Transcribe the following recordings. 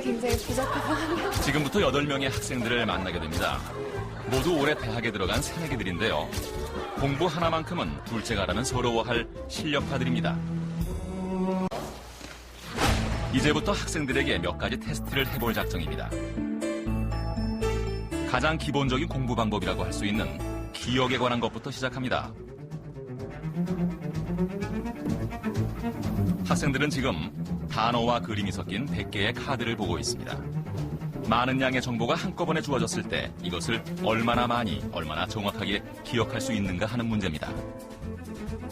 게 굉장히 부적합하네요. 지금부터 8명의 학생들을 만나게 됩니다. 모두 올해 대학에 들어간 새내기들인데요. 공부 하나만큼은 둘째가라면 서러워할 실력파들입니다. 이제부터 학생들에게 몇 가지 테스트를 해볼 작정입니다. 가장 기본적인 공부 방법이라고 할 수 있는 기억에 관한 것부터 시작합니다. 학생들은 지금 단어와 그림이 섞인 100개의 카드를 보고 있습니다. 많은 양의 정보가 한꺼번에 주어졌을 때 이것을 얼마나 많이, 얼마나 정확하게 기억할 수 있는가 하는 문제입니다.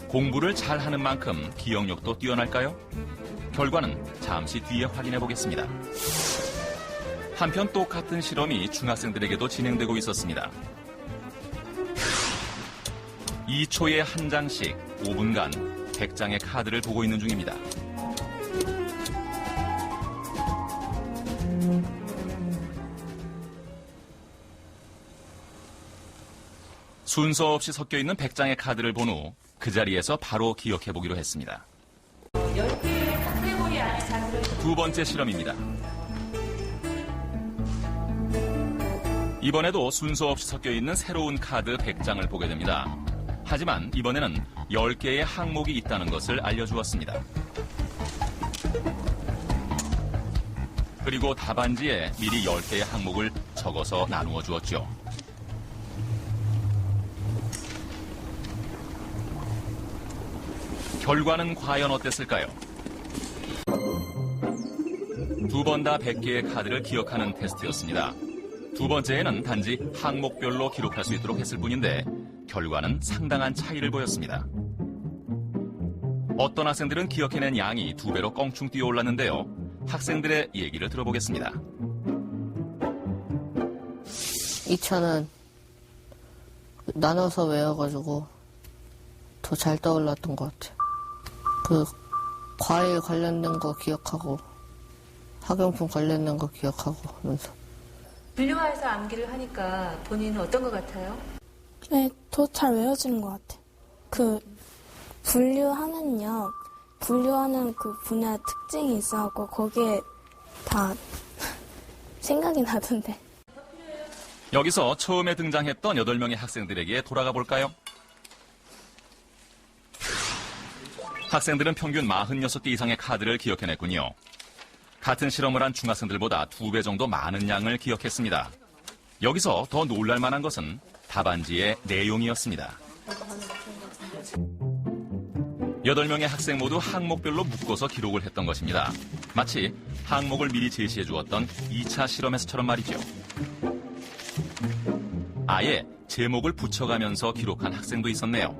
공부를 잘하는 만큼 기억력도 뛰어날까요? 결과는 잠시 뒤에 확인해 보겠습니다. 한편 똑같은 실험이 중학생들에게도 진행되고 있었습니다. 2초에 한 장씩 5분간 100장의 카드를 보고 있는 중입니다. 순서 없이 섞여 있는 100장의 카드를 본 후 그 자리에서 바로 기억해 보기로 했습니다. 10개의 카테고리 안에 잘 들어있는 두 번째 실험입니다. 이번에도 순서 없이 섞여 있는 새로운 카드 100장을 보게 됩니다. 하지만 이번에는 10개의 항목이 있다는 것을 알려주었습니다. 그리고 답안지에 미리 10개의 항목을 적어서 나누어 주었죠. 결과는 과연 어땠을까요? 두 번 다 100개의 카드를 기억하는 테스트였습니다. 두 번째에는 단지 항목별로 기록할 수 있도록 했을 뿐인데 결과는 상당한 차이를 보였습니다. 어떤 학생들은 기억해낸 양이 2배로 껑충 뛰어올랐는데요. 학생들의 얘기를 들어보겠습니다. 2차는 나눠서 외워가지고 더 잘 떠올랐던 것 같아요. 그 과일 관련된 거 기억하고 학용품 관련된 거 기억하고 하면서. 분류화해서 암기를 하니까 본인은 어떤 것 같아요? 네, 더 잘 외워지는 것 같아요. 그 분류하는 그 분야 특징이 있어갖고 거기에 다 생각이 나던데. 여기서 처음에 등장했던 8명의 학생들에게 돌아가 볼까요? 학생들은 평균 46개 이상의 카드를 기억해냈군요. 같은 실험을 한 중학생들보다 2배 정도 많은 양을 기억했습니다. 여기서 더 놀랄 만한 것은 답안지의 내용이었습니다. 8명의 학생 모두 항목별로 묶어서 기록을 했던 것입니다. 마치 항목을 미리 제시해 주었던 2차 실험에서처럼 말이죠. 아예 제목을 붙여가면서 기록한 학생도 있었네요.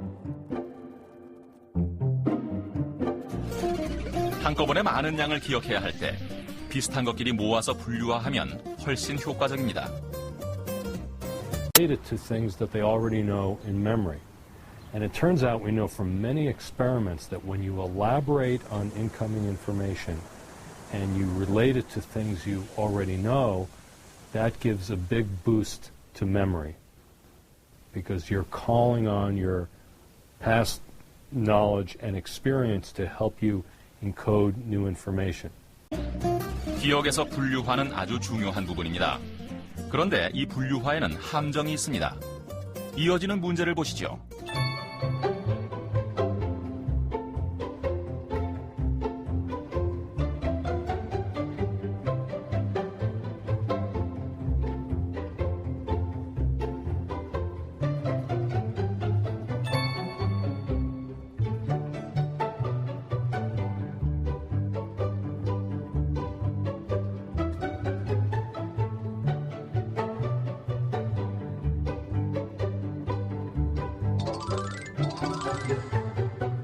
한꺼번에 많은 양을 기억해야 할 때 비슷한 것끼리 모아서 분류화하면 훨씬 효과적입니다. Related to things that they already know in memory. And it turns out we know from many experiments that when you elaborate on incoming information and you relate it to things you already know, that gives a big boost to memory because you're calling on your past knowledge and experience to help you encode new information. 기억에서 분류화는 아주 중요한 부분입니다. 그런데 이 분류화에는 함정이 있습니다. 이어지는 문제를 보시죠.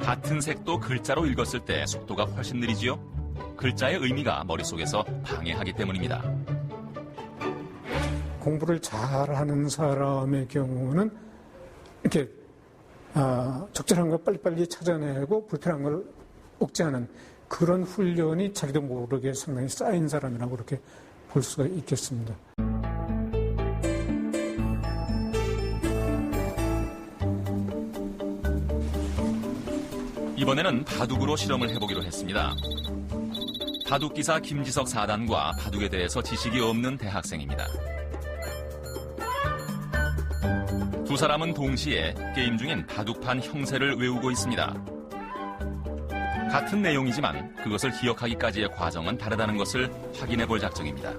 같은 색도 글자로 읽었을 때 속도가 훨씬 느리지요? 글자의 의미가 머릿속에서 방해하기 때문입니다. 공부를 잘하는 사람의 경우는 이렇게 적절한 걸 빨리빨리 찾아내고 불필요한 걸 억제하는 그런 훈련이 자기도 모르게 상당히 쌓인 사람이라고 그렇게 볼 수가 있겠습니다. 이번에는 바둑으로 실험을 해보기로 했습니다. 바둑기사 김지석 4단과 바둑에 대해서 지식이 없는 대학생입니다. 두 사람은 동시에 게임 중인 바둑판 형세를 외우고 있습니다. 같은 내용이지만 그것을 기억하기까지의 과정은 다르다는 것을 확인해 볼 작정입니다.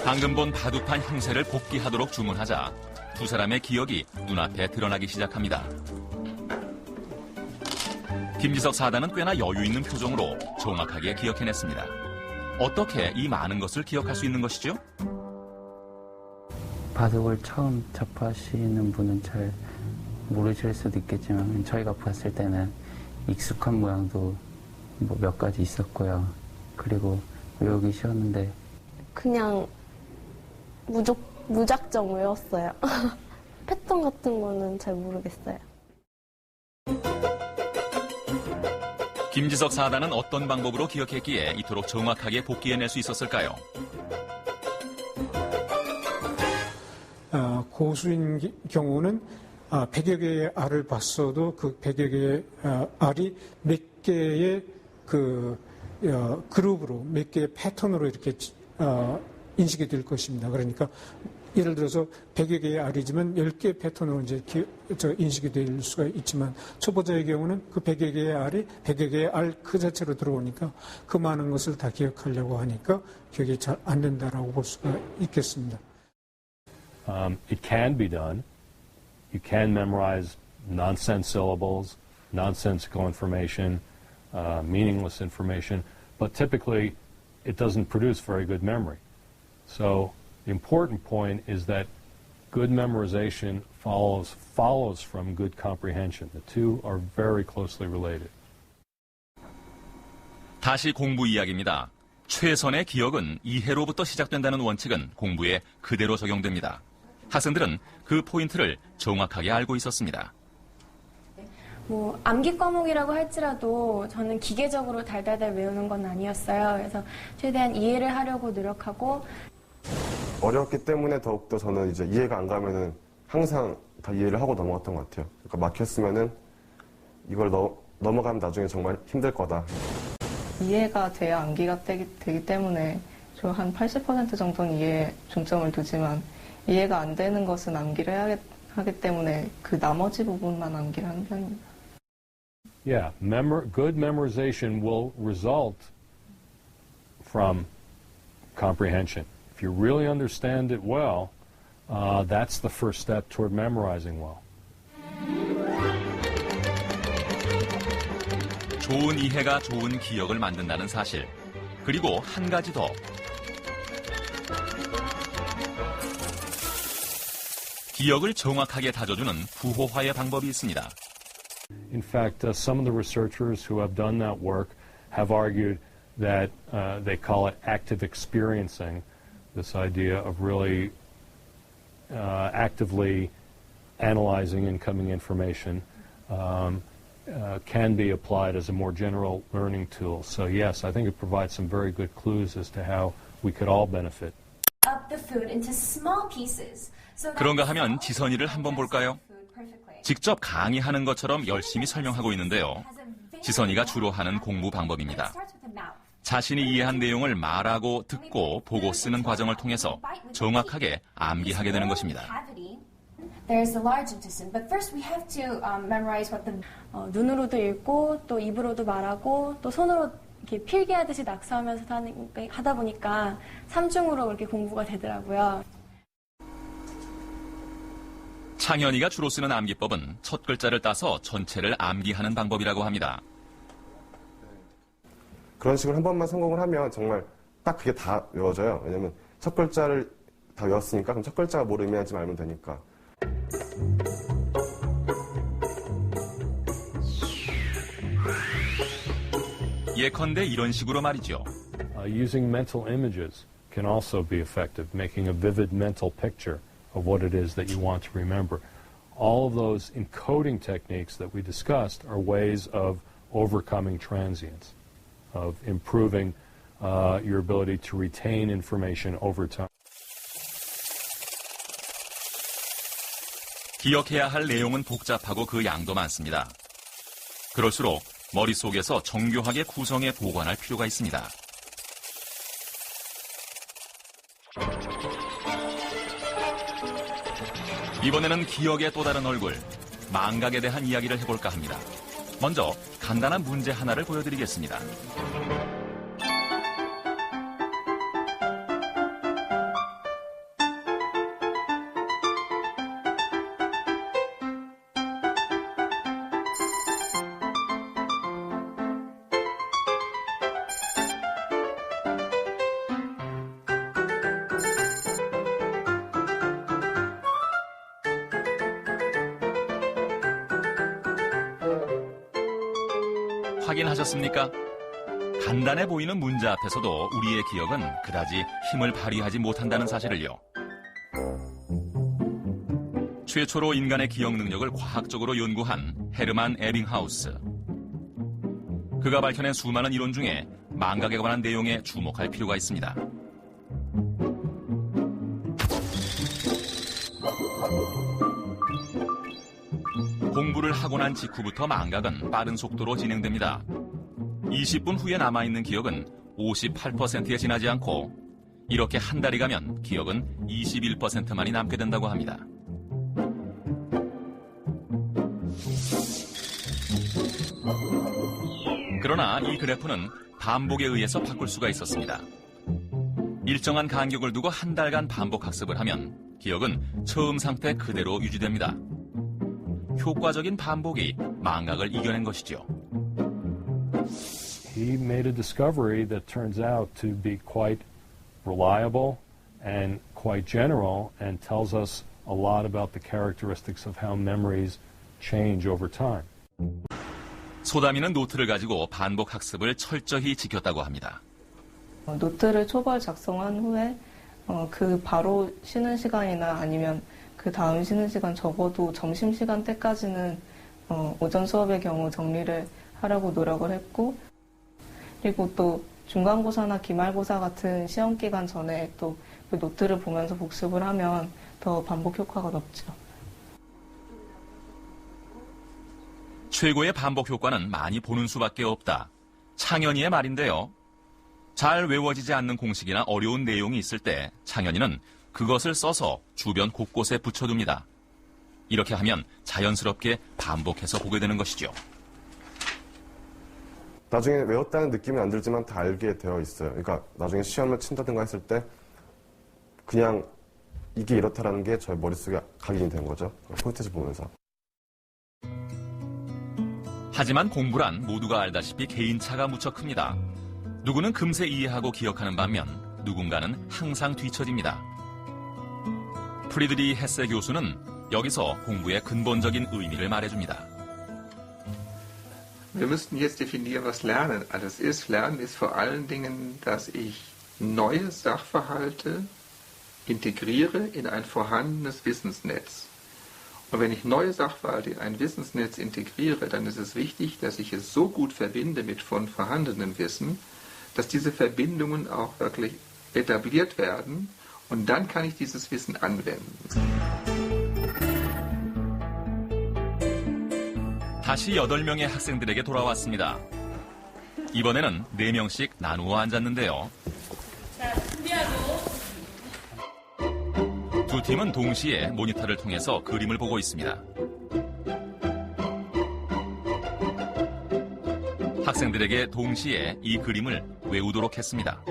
방금 본 바둑판 형세를 복기하도록 주문하자 두 사람의 기억이 눈앞에 드러나기 시작합니다. 김지석 4단은 꽤나 여유 있는 표정으로 정확하게 기억해냈습니다. 어떻게 이 많은 것을 기억할 수 있는 것이죠? 바둑을 처음 접하시는 분은 잘 모르실 수도 있겠지만 저희가 봤을 때는 익숙한 모양도 뭐 몇 가지 있었고요. 그리고 외우기 쉬웠는데 그냥 무작정 외웠어요. 패턴 같은 거는 잘 모르겠어요. 김지석 4단은 어떤 방법으로 기억했기에 이토록 정확하게 복기해낼 수 있었을까요? 고수인 경우는 100여 개의 알을 봤어도 그 100여 개의 알이 몇 개의 그룹으로, 몇 개의 패턴으로 이렇게 인식이 될 것입니다. 그러니까 예를 들어서 100여 개의 알이지만 10개의 패턴으로 이제 인식이 될 수가 있지만 초보자의 경우는 그 100여 개의 알이 100여 개의 알 그 자체로 들어오니까 그 많은 것을 다 기억하려고 하니까 기억이 잘 안 된다라고 볼 수가 있겠습니다. It can be done. You can memorize nonsense syllables, nonsensical information, meaningless information, but typically it doesn't produce very good memory. So the important point is that good memorization follows from good comprehension. The two are very closely related. 다시 공부 이야기입니다. 최선의 기억은 이해로부터 시작된다는 원칙은 공부에 그대로 적용됩니다. 학생들은 그 포인트를 정확하게 알고 있었습니다. 뭐 암기 과목이라고 할지라도 저는 기계적으로 달달달 외우는 건 아니었어요. 그래서 최대한 이해를 하려고 노력하고 어려웠기 때문에 더욱더 저는 이제 이해가 안 가면은 항상 다 이해를 하고 넘어갔던 것 같아요. 그러니까 막혔으면은 이걸 넘어가면 나중에 정말 힘들 거다. 이해가 돼야 암기가 되기 때문에 저 한 80% 정도는 이해에 중점을 두지만 이해가 안 되는 것은 암기를 하기 때문에 그 나머지 부분만 암기를 하는 편입니다. Yeah, good memorization will result from comprehension. If you really understand it well, that's the first step toward memorizing well. 좋은 이해가 좋은 기억을 만든다는 사실. 그리고 한 가지 더. 기억을 정확하게 다져주는 부호화의 방법이 있습니다. In fact, some of the researchers who have done that work have argued that they call it active experiencing, this idea of really actively analyzing incoming information can be applied as a more general learning tool. So yes, I think it provides some very good clues as to how we could all benefit. Up the food into small pieces. 그런가 하면 지선이를 한번 볼까요? 직접 강의하는 것처럼 열심히 설명하고 있는데요. 지선이가 주로 하는 공부 방법입니다. 자신이 이해한 내용을 말하고 듣고 보고 쓰는 과정을 통해서 정확하게 암기하게 되는 것입니다. There's a large intestine, but first we have to memorize what the 눈으로도 읽고 또 입으로도 말하고 또 손으로 이렇게 필기하듯이 낙서하면서 하다 보니까 삼중으로 그렇게 공부가 되더라고요. 창현이가 주로 쓰는 암기법은 첫 글자를 따서 전체를 암기하는 방법이라고 합니다. 그런 식으로 한 번만 성공을 하면 정말 딱 그게 다 외워져요. 왜냐면 첫 글자를 다 외웠으니까 그럼 첫 글자가 뭘 의미하는지 알면 되니까. 예컨대 이런 식으로 말이죠. Using mental images can also be effective, making a vivid mental picture of what it is that you want to remember. All of those encoding techniques that we discussed are ways of overcoming transience, of improving your ability to retain information over time. 기억해야 할 내용은 복잡하고 그 양도 많습니다. 그럴수록 머릿속에서 정교하게 구성해 보관할 필요가 있습니다. 이번에는 기억의 또 다른 얼굴, 망각에 대한 이야기를 해볼까 합니다. 먼저 간단한 문제 하나를 보여드리겠습니다. 확인하셨습니까? 간단해 보이는 문제 앞에서도 우리의 기억은 그다지 힘을 발휘하지 못한다는 사실을요. 최초로 인간의 기억 능력을 과학적으로 연구한 헤르만 에빙하우스. 그가 밝혀낸 수많은 이론 중에 망각에 관한 내용에 주목할 필요가 있습니다. 공부를 하고 난 직후부터 망각은 빠른 속도로 진행됩니다. 20분 후에 남아있는 기억은 58%에 지나지 않고 이렇게 한 달이 가면 기억은 21%만이 남게 된다고 합니다. 그러나 이 그래프는 반복에 의해서 바꿀 수가 있었습니다. 일정한 간격을 두고 한 달간 반복 학습을 하면 기억은 처음 상태 그대로 유지됩니다. 효과적인 반복이 망각을 이겨낸 것이죠. He made a discovery that turns out to be quite reliable and quite general and tells us a lot about the characteristics of how memories change over time. 소담이는 노트를 가지고 반복 학습을 철저히 지켰다고 합니다. 노트를 초벌 작성한 후에 그 바로 쉬는 시간이나 아니면 그 다음 쉬는 시간 적어도 점심시간 때까지는 오전 수업의 경우 정리를 하려고 노력을 했고, 그리고 또 중간고사나 기말고사 같은 시험 기간 전에 또 그 노트를 보면서 복습을 하면 더 반복 효과가 높죠. 최고의 반복 효과는 많이 보는 수밖에 없다. 창현이의 말인데요. 잘 외워지지 않는 공식이나 어려운 내용이 있을 때 창현이는 그것을 써서 주변 곳곳에 붙여둡니다. 이렇게 하면 자연스럽게 반복해서 보게 되는 것이죠. 나중에 외웠다는 느낌은 안 들지만 다 알게 되어 있어요. 그러니까 나중에 시험을 친다든가 했을 때 그냥 이게 이렇다라는 게 저의 머릿속에 각인이 된 거죠. 콘텐츠 보면서. 하지만 공부란 모두가 알다시피 개인차가 무척 큽니다. 누구는 금세 이해하고 기억하는 반면 누군가는 항상 뒤처집니다. 프리드리 헤세 교수는 여기서 공부의 근본적인 의미를 말해줍니다. Wir müssten jetzt definieren, was Lernen alles ist. Lernen ist vor allen Dingen, dass ich neue Sachverhalte integriere in ein vorhandenes Wissensnetz. Und wenn ich neue Sachverhalte in ein Wissensnetz integriere, dann ist es wichtig, dass ich es so gut verbinde mit von vorhandenem Wissen, dass diese Verbindungen auch wirklich etabliert werden und dann kann ich dieses Wissen anwenden. 다시 8명의 학생들에게 돌아왔습니다. 이번에는 4명씩 나누어 앉았는데요. 자, 준비하고. 두 팀은 동시에 모니터를 통해서 그림을 보고 있습니다. 학생들에게 동시에 이 그림을 외우도록 했습니다.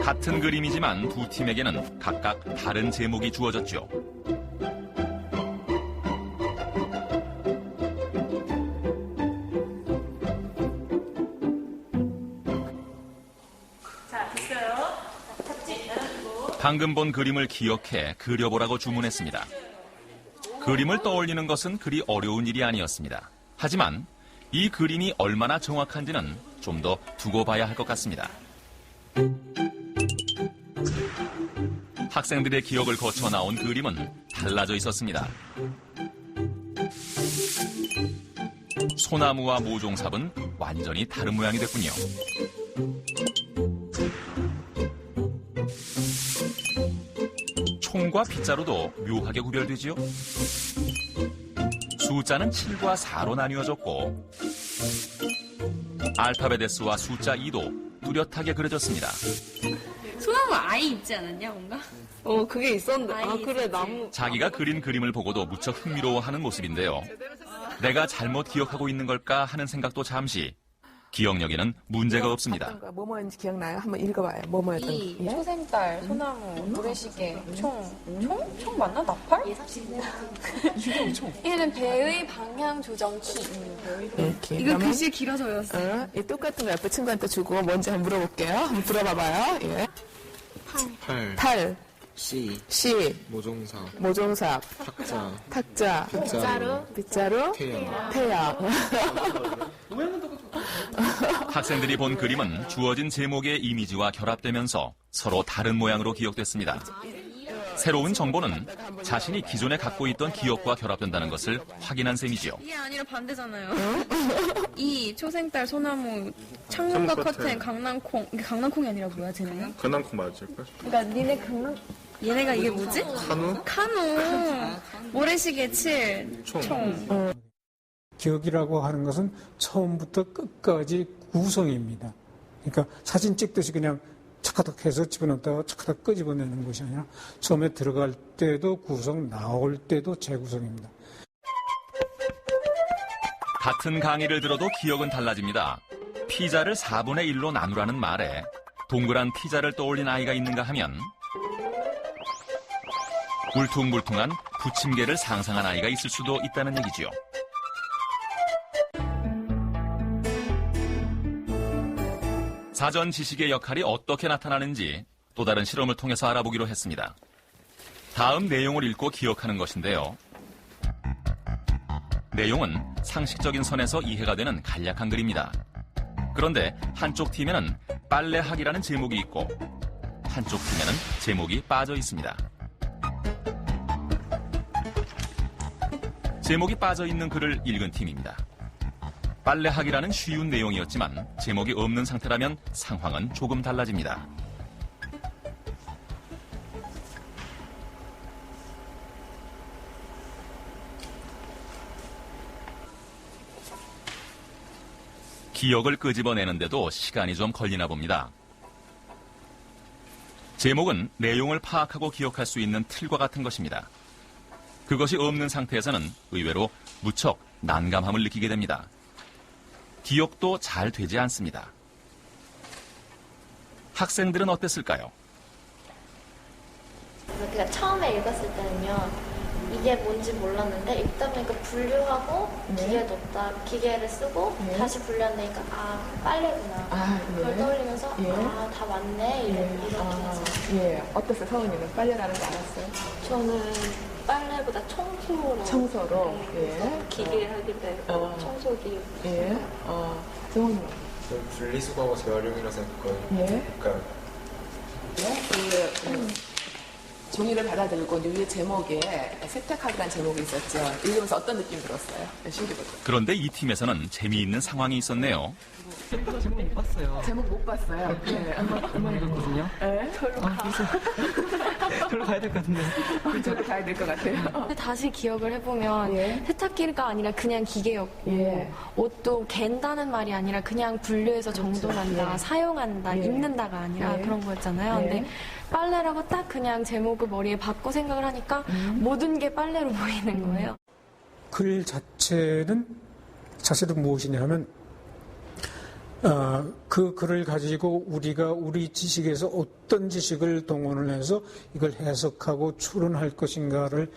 같은 그림이지만 두 팀에게는 각각 다른 제목이 주어졌죠. 자, 됐어요. 방금 본 그림을 기억해 그려보라고 주문했습니다. 그림을 떠올리는 것은 그리 어려운 일이 아니었습니다. 하지만 이 그림이 얼마나 정확한지는 좀 더 두고 봐야 할 것 같습니다. 학생들의 기억을 거쳐 나온 그림은 달라져 있었습니다. 소나무와 모종삽은 완전히 다른 모양이 됐군요. 총과 빗자루도 묘하게 구별되지요. 숫자는 7과 4로 나뉘어졌고 알파벳 S와 숫자 2도 뚜렷하게 그려졌습니다. 소나무 아이 있지 않았냐 뭔가? 그게 있었는데. 아, 그래, 나무. 자기가 그린 그림을 보고도 무척 흥미로워하는 모습인데요. 내가 잘못 기억하고 있는 걸까 하는 생각도 잠시. 기억력에는 문제가 없습니다. 뭐뭐였는지 기억나요? 한번 읽어봐요. 뭐뭐였던지. 이 초생달, 소나무, 모래시계, 총 맞나? 나팔? 얘는 배의 방향 조정키. 이렇게. 이거 글씨 길어서 외웠어요. 이 똑같은 거 옆에 친구한테 주고 뭔지 한번 물어볼게요. 한번 들어봐봐요. 예. 팔. 씨. 모종삽. 탁자. 빗자루. 태양. 학생들이 본 그림은 주어진 제목의 이미지와 결합되면서 서로 다른 모양으로 기억됐습니다. 새로운 정보는 자신이 기존에 갖고 있던 기억과 결합된다는 것을 확인한 셈이지요. 이게 아니라 반대잖아요. 이 초생달, 소나무, 창문과 커튼, 강낭콩. 이게 강낭콩이 아니라 뭐야, 쟤네는? 강낭콩 맞을걸? 그러니까 니네 얘네가 이게 뭐지? 카누. 모래시계 7. 총. 기억이라고 하는 것은 처음부터 끝까지 구성입니다. 그러니까 사진 찍듯이 그냥 착하닥 해서 집어넣었다가 착하닥 끄집어내는 것이 아니라 처음에 들어갈 때도 구성, 나올 때도 재구성입니다. 같은 강의를 들어도 기억은 달라집니다. 피자를 4분의 1로 나누라는 말에 동그란 피자를 떠올린 아이가 있는가 하면 울퉁불퉁한 부침개를 상상한 아이가 있을 수도 있다는 얘기지요. 사전 지식의 역할이 어떻게 나타나는지 또 다른 실험을 통해서 알아보기로 했습니다. 다음 내용을 읽고 기억하는 것인데요. 내용은 상식적인 선에서 이해가 되는 간략한 글입니다. 그런데 한쪽 팀에는 빨래하기라는 제목이 있고 한쪽 팀에는 제목이 빠져 있습니다. 제목이 빠져 있는 글을 읽은 팀입니다. 빨래하기라는 쉬운 내용이었지만 제목이 없는 상태라면 상황은 조금 달라집니다. 기억을 끄집어내는데도 시간이 좀 걸리나 봅니다. 제목은 내용을 파악하고 기억할 수 있는 틀과 같은 것입니다. 그것이 없는 상태에서는 의외로 무척 난감함을 느끼게 됩니다. 기억도 잘 되지 않습니다. 학생들은 어땠을까요? 그러니까 처음에 읽었을 때는요, 이게 뭔지 몰랐는데 읽다 보니까 분류하고 기계에 넣었다, 기계를 쓰고 다시 분류한다니까 빨래구나. 그걸 떠올리면서 다 맞네 이렇게 해서. 어땠어요? 서은이는 빨래라는 거 알았어요? 저는 빨래보다 청소로. 기계 하기 때문에 청소기. 정원이. 분리수거하고 재활용이라 생각했거든요. 그러니까 종이를 받아들고 위에 제목에 세탁하기라는 제목이 있었죠. 읽으면서 어떤 느낌 들었어요? 그런데 이 팀에서는 재미있는 상황이 있었네요. 제목 못 봤어요. 제목 못 봤어요. 얼마 읽었거든요. 절로 가야 될 것 같은데. 절로 가야 될 것 같아요. 다시 기억을 해보면 세탁기가 아니라 그냥 기계였고 옷도 갠다는 말이 아니라 그냥 분류해서 정돈한다, 사용한다, 입는다가 아니라 그런 거였잖아요. 근데 빨래라고 딱 그냥 제목을 머리에 받고 생각을 하니까 모든 게 빨래로 보이는 거예요. 글 자체는 사실은 무엇이냐면 그 글을 가지고 우리가 우리 지식에서 어떤 지식을 동원을 해서 이걸 해석하고 추론할 것인가를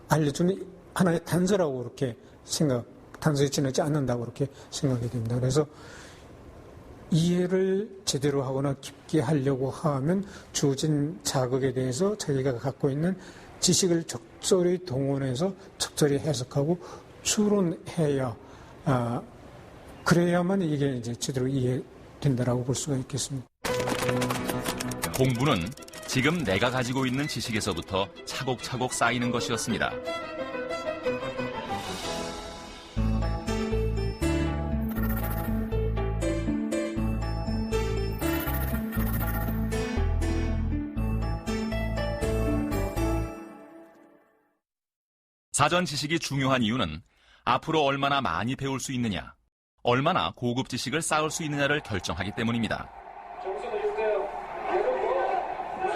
알려주는 하나의 단서라고 그렇게 단서에 지나지 않는다고 그렇게 생각이 됩니다. 그래서 이해를 제대로 하거나 깊게 하려고 하면 주어진 자극에 대해서 자기가 갖고 있는 지식을 적절히 동원해서 적절히 해석하고 추론해야 그래야만 이게 이제 제대로 이해된다라고 볼 수가 있겠습니다. 공부는 지금 내가 가지고 있는 지식에서부터 차곡차곡 쌓이는 것이었습니다. 사전 지식이 중요한 이유는 앞으로 얼마나 많이 배울 수 있느냐, 얼마나 고급 지식을 쌓을 수 있느냐를 결정하기 때문입니다.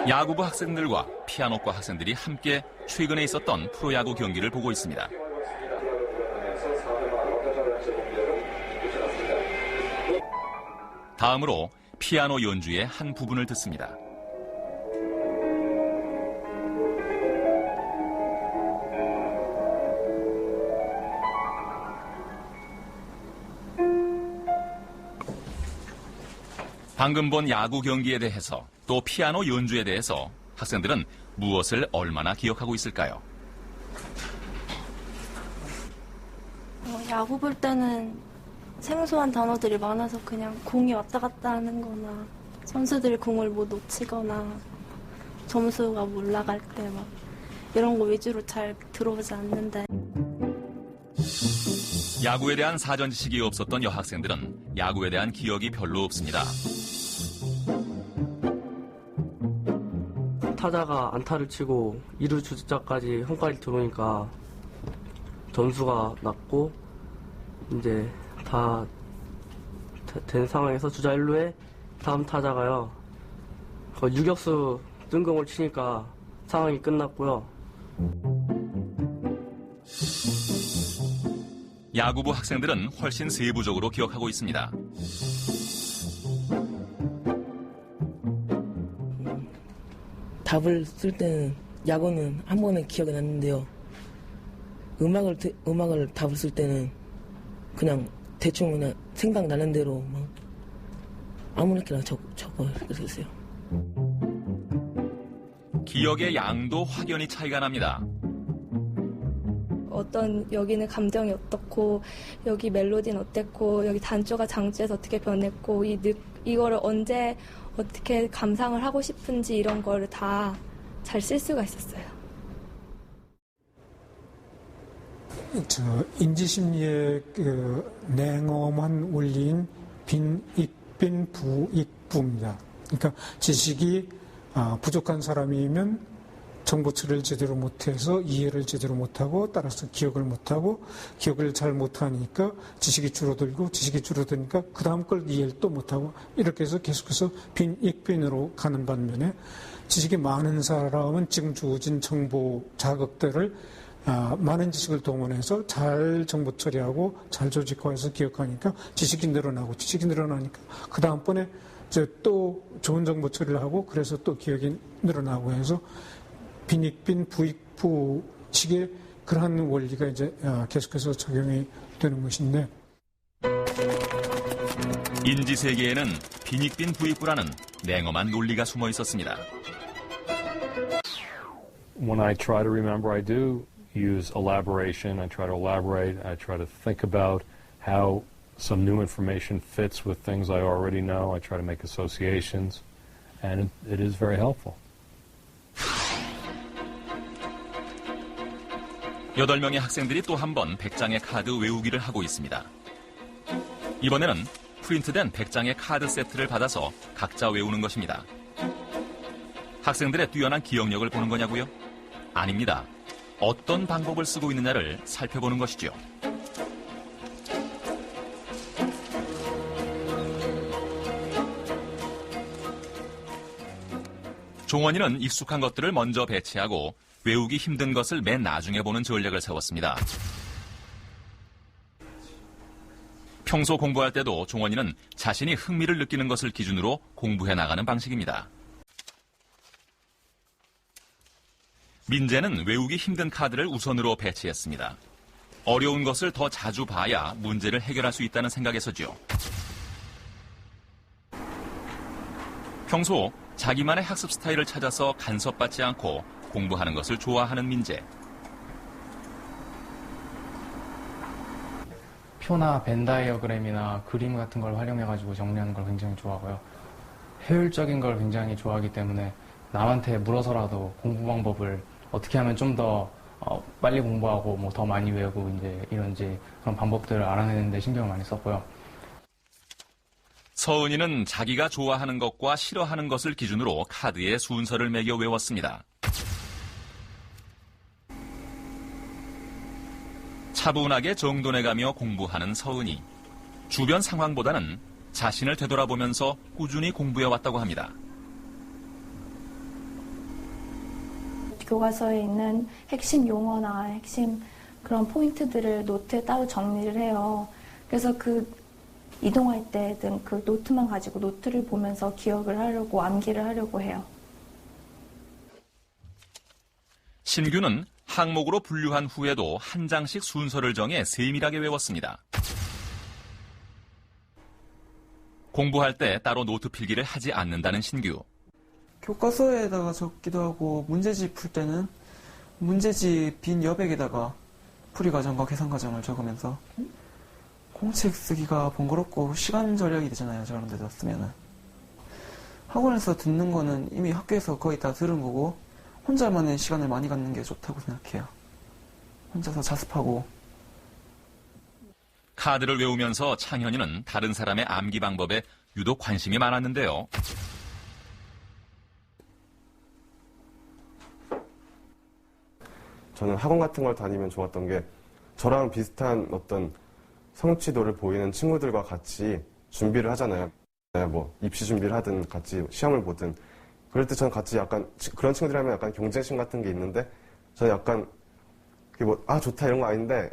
야구부 학생들과 피아노과 학생들이 함께 최근에 있었던 프로야구 경기를 보고 있습니다. 다음으로 피아노 연주의 한 부분을 듣습니다. 방금 본 야구 경기에 대해서 또 피아노 연주에 대해서 학생들은 무엇을 얼마나 기억하고 있을까요? 야구 볼 때는 생소한 단어들이 많아서 그냥 공이 왔다 갔다 하는 거나 선수들이 공을 못 놓치거나 점수가 올라갈 때 막 이런 거 위주로 잘 들어오지 않는데 야구에 대한 사전 지식이 없었던 여학생들은 야구에 대한 기억이 별로 없습니다. 타자가 안타를 치고 2루 주자까지 홈까지 들어오니까 점수가 났고 이제 다 된 상황에서 주자 1루에 다음 타자가요. 유격수 뜬공을 치니까 상황이 끝났고요. 야구부 학생들은 훨씬 세부적으로 기억하고 있습니다. 답을 쓸 때는 야구는 한 번에 기억이 났는데요. 음악을 답을 쓸 때는 그냥 대충 그냥 생각나는 대로 막 아무렇게나 적어 있었어요. 기억의 양도 확연히 차이가 납니다. 어떤 여기는 감정이 어떻고 여기 멜로디는 어땠고 여기 단조가 장조에서 어떻게 변했고 이거를 언제 어떻게 감상을 하고 싶은지 이런 거를 다 잘 쓸 수가 있었어요. 인지심리의 냉엄한 원리인 빈익빈 부익부입니다. 그러니까 지식이 부족한 사람이면 정보 처리를 제대로 못해서 이해를 제대로 못하고 따라서 기억을 못하고 기억을 잘 못하니까 지식이 줄어드니까 그 다음 걸 이해를 또 못하고 이렇게 해서 계속해서 빈익빈으로 가는 반면에 지식이 많은 사람은 지금 주어진 정보 자극들을 많은 지식을 동원해서 잘 정보 처리하고 잘 조직화해서 기억하니까 지식이 늘어나니까 그 다음번에 이제 또 좋은 정보 처리를 하고 그래서 또 기억이 늘어나고 해서 빈익빈 부익부식의 그러한 원리가 이제 계속해서 적용이 되는 것인데 인지 세계에는 빈익빈 부익부라는 냉엄한 논리가 숨어 있었습니다. When I try to remember, I do use elaboration. I try to elaborate. I try to think about how some new information fits with things I already know. I try to make associations, and it is very helpful. 8명의 학생들이 또 한 번 100장의 카드 외우기를 하고 있습니다. 이번에는 프린트된 100장의 카드 세트를 받아서 각자 외우는 것입니다. 학생들의 뛰어난 기억력을 보는 거냐고요? 아닙니다. 어떤 방법을 쓰고 있느냐를 살펴보는 것이죠. 종원이는 익숙한 것들을 먼저 배치하고 외우기 힘든 것을 맨 나중에 보는 전략을 세웠습니다. 평소 공부할 때도 종원이는 자신이 흥미를 느끼는 것을 기준으로 공부해 나가는 방식입니다. 민재는 외우기 힘든 카드를 우선으로 배치했습니다. 어려운 것을 더 자주 봐야 문제를 해결할 수 있다는 생각에서죠. 평소 자기만의 학습 스타일을 찾아서 간섭받지 않고 공부하는 것을 좋아하는 민재. 표나 벤 다이어그램이나 그림 같은 걸 활용해가지고 정리하는 걸 굉장히 좋아하고요. 효율적인 걸 굉장히 좋아하기 때문에 남한테 물어서라도 공부 방법을 어떻게 하면 좀 더 빨리 공부하고 뭐 더 많이 외우고 이제 이런지 그런 방법들을 알아내는 데 신경을 많이 썼고요. 서은이는 자기가 좋아하는 것과 싫어하는 것을 기준으로 카드에 순서를 매겨 외웠습니다. 차분하게 정돈해가며 공부하는 서은이. 주변 상황보다는 자신을 되돌아보면서 꾸준히 공부해왔다고 합니다. 교과서에 있는 핵심 용어나 핵심 그런 포인트들을 노트에 따로 정리를 해요. 그래서 이동할 때든 그 노트만 가지고 노트를 보면서 기억을 하려고, 암기를 하려고 해요. 신규는 항목으로 분류한 후에도 한 장씩 순서를 정해 세밀하게 외웠습니다. 공부할 때 따로 노트 필기를 하지 않는다는 신규. 교과서에다가 적기도 하고 문제집 풀 때는 문제집 빈 여백에다가 풀이 과정과 계산 과정을 적으면서 공책 쓰기가 번거롭고 시간 절약이 되잖아요. 저런 데다 쓰면은. 학원에서 듣는 거는 이미 학교에서 거의 다 들은 거고 혼자만의 시간을 많이 갖는 게 좋다고 생각해요. 혼자서 자습하고. 카드를 외우면서 창현이는 다른 사람의 암기 방법에 유독 관심이 많았는데요. 저는 학원 같은 걸 다니면 좋았던 게 저랑 비슷한 어떤 성취도를 보이는 친구들과 같이 준비를 하잖아요. 뭐 입시 준비를 하든 같이 시험을 보든. 그럴 때 저는 같이 약간 그런 친구들이랑 약간 경쟁심 같은 게 있는데 저는 약간 그게 뭐 좋다 이런 거 아닌데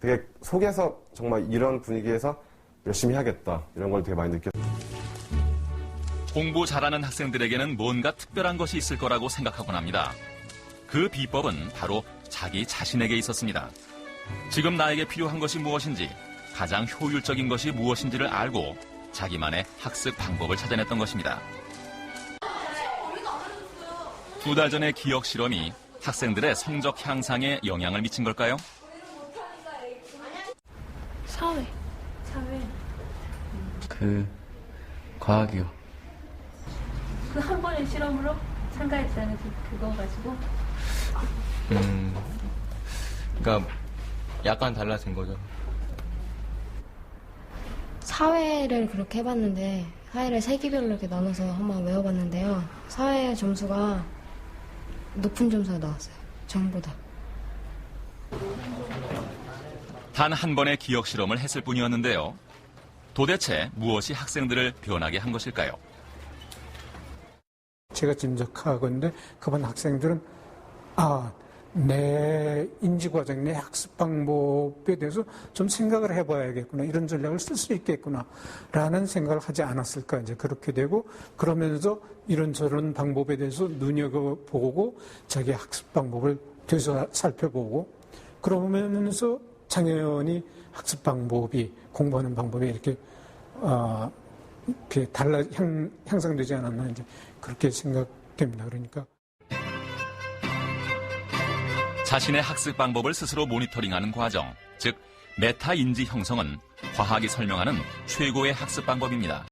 되게 속에서 정말 이런 분위기에서 열심히 해야겠다 이런 걸 되게 많이 느꼈어요. 공부 잘하는 학생들에게는 뭔가 특별한 것이 있을 거라고 생각하곤 합니다. 그 비법은 바로 자기 자신에게 있었습니다. 지금 나에게 필요한 것이 무엇인지, 가장 효율적인 것이 무엇인지를 알고 자기만의 학습 방법을 찾아냈던 것입니다. 2달 전의 기억 실험이 학생들의 성적 향상에 영향을 미친 걸까요? 사회. 과학이요. 그 한 번의 실험으로 참가했다는 그거 가지고? 그러니까 약간 달라진 거죠. 사회를 그렇게 해봤는데 사회를 세기별로 이렇게 나눠서 한번 외워봤는데요. 사회 점수가 높은 점수가 나왔어요. 전보다. 단 한 번의 기억 실험을 했을 뿐이었는데요. 도대체 무엇이 학생들을 변하게 한 것일까요? 제가 짐작하건데 그번 학생들은 내 인지 과정, 내 학습 방법에 대해서 좀 생각을 해봐야겠구나, 이런 전략을 쓸 수 있겠구나 라는 생각을 하지 않았을까. 이제 그렇게 되고, 그러면서 이런저런 방법에 대해서 눈여겨보고 자기 학습 방법을 되서 살펴보고, 그러면서 당연히 학습 방법이, 공부하는 방법이 이렇게 향상되지 않았나, 이제 그렇게 생각됩니다. 그러니까. 자신의 학습 방법을 스스로 모니터링하는 과정, 즉 메타 인지 형성은 과학이 설명하는 최고의 학습 방법입니다.